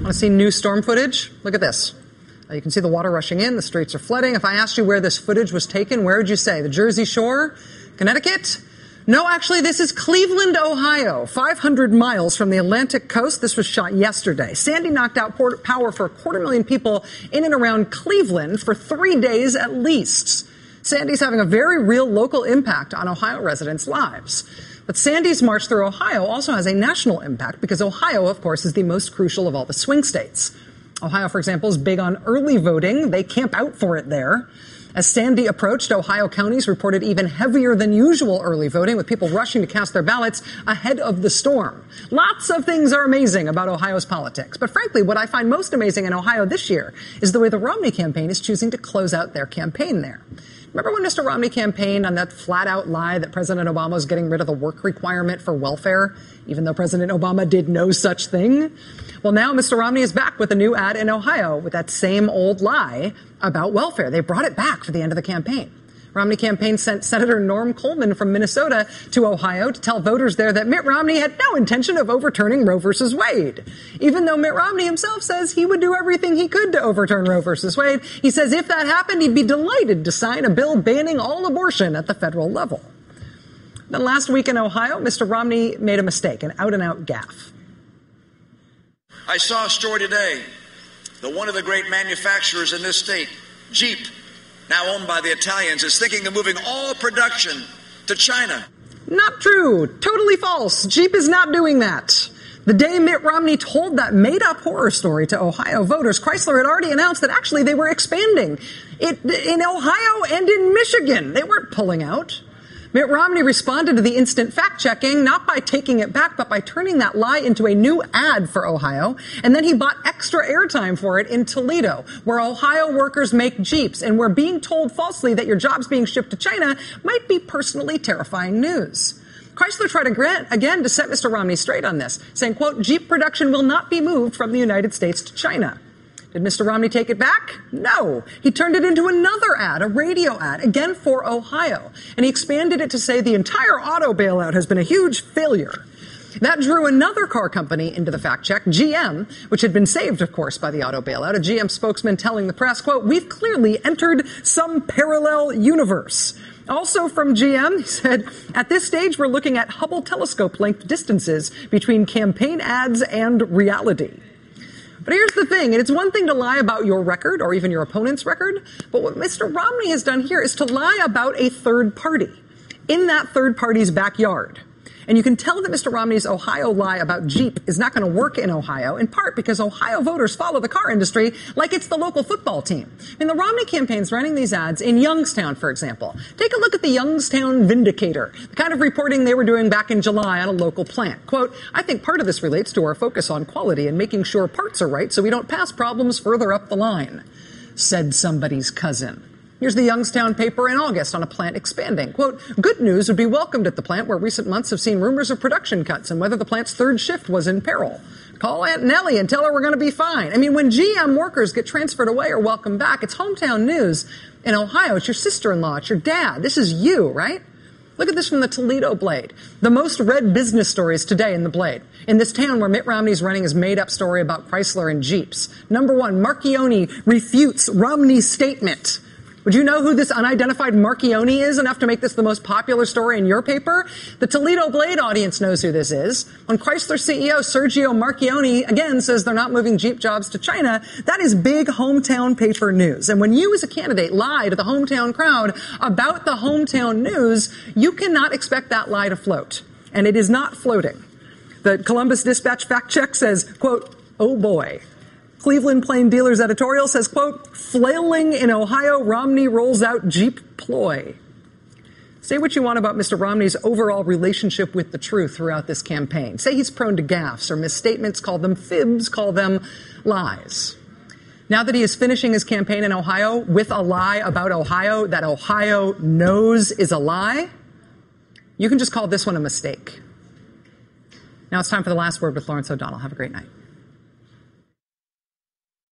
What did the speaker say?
Want to see new storm footage? Look at this. You can see the water rushing in. The streets are flooding. If I asked you where this footage was taken, where would you say? The Jersey Shore? Connecticut? No, actually, this is Cleveland, Ohio, 500 miles from the Atlantic coast. This was shot yesterday. Sandy knocked out power for 250,000 people in and around Cleveland for 3 days at least. Sandy's having a very real local impact on Ohio residents' lives. But Sandy's march through Ohio also has a national impact because Ohio, of course, is the most crucial of all the swing states. Ohio, for example, is big on early voting. They camp out for it there. As Sandy approached, Ohio counties reported even heavier than usual early voting, with people rushing to cast their ballots ahead of the storm. Lots of things are amazing about Ohio's politics. But frankly, what I find most amazing in Ohio this year is the way the Romney campaign is choosing to close out their campaign there. Remember when Mr. Romney campaigned on that flat-out lie that President Obama was getting rid of the work requirement for welfare, even though President Obama did no such thing? Well, now Mr. Romney is back with a new ad in Ohio with that same old lie about welfare. They brought it back for the end of the campaign. Romney campaign sent Senator Norm Coleman from Minnesota to Ohio to tell voters there that Mitt Romney had no intention of overturning Roe versus Wade. Even though Mitt Romney himself says he would do everything he could to overturn Roe versus Wade, he says if that happened, he'd be delighted to sign a bill banning all abortion at the federal level. Then last week in Ohio, Mr. Romney made a mistake, an out-and-out gaffe. I saw a story today that one of the great manufacturers in this state, Jeep, now owned by the Italians, is thinking of moving all production to China. Not true. Totally false. Jeep is not doing that. The day Mitt Romney told that made-up horror story to Ohio voters, Chrysler had already announced that actually they were expanding in Ohio and in Michigan. They weren't pulling out. Mitt Romney responded to the instant fact-checking, not by taking it back, but by turning that lie into a new ad for Ohio. And then he bought extra airtime for it in Toledo, where Ohio workers make Jeeps, and where being told falsely that your job's being shipped to China might be personally terrifying news. Chrysler tried again to set Mr. Romney straight on this, saying, quote, Jeep production will not be moved from the United States to China. Did Mr. Romney take it back? No. He turned it into another ad, a radio ad, again for Ohio. And he expanded it to say the entire auto bailout has been a huge failure. That drew another car company into the fact check, GM, which had been saved, of course, by the auto bailout. A GM spokesman telling the press, quote, we've clearly entered some parallel universe. Also from GM, he said, at this stage, we're looking at Hubble telescope-length distances between campaign ads and reality. But here's the thing, and it's one thing to lie about your record or even your opponent's record, but what Mr. Romney has done here is to lie about a third party in that third party's backyard. And you can tell that Mr. Romney's Ohio lie about Jeep is not going to work in Ohio, in part because Ohio voters follow the car industry like it's the local football team. I mean, the Romney campaign's running these ads in Youngstown, for example. Take a look at the Youngstown Vindicator, the kind of reporting they were doing back in July on a local plant. Quote, I think part of this relates to our focus on quality and making sure parts are right so we don't pass problems further up the line, said somebody's cousin. Here's the Youngstown paper in August on a plant expanding. Quote, good news would be welcomed at the plant where recent months have seen rumors of production cuts and whether the plant's third shift was in peril. Call Aunt Nellie and tell her we're going to be fine. I mean, when GM workers get transferred away or welcomed back, it's hometown news in Ohio. It's your sister-in-law. It's your dad. This is you, right? Look at this from the Toledo Blade. The most read business stories today in the Blade. In this town where Mitt Romney's running his made-up story about Chrysler and Jeeps. Number one, Marchione refutes Romney's statement. Would you know who this unidentified Marchione is enough to make this the most popular story in your paper? The Toledo Blade audience knows who this is. When Chrysler CEO Sergio Marchione again says they're not moving Jeep jobs to China, that is big hometown paper news. And when you as a candidate lie to the hometown crowd about the hometown news, you cannot expect that lie to float. And it is not floating. The Columbus Dispatch fact check says, quote, oh boy. Cleveland Plain Dealers editorial says, quote, flailing in Ohio, Romney rolls out Jeep ploy. Say what you want about Mr. Romney's overall relationship with the truth throughout this campaign. Say he's prone to gaffes or misstatements, call them fibs, call them lies. Now that he is finishing his campaign in Ohio with a lie about Ohio that Ohio knows is a lie, you can just call this one a mistake. Now it's time for the last word with Lawrence O'Donnell. Have a great night.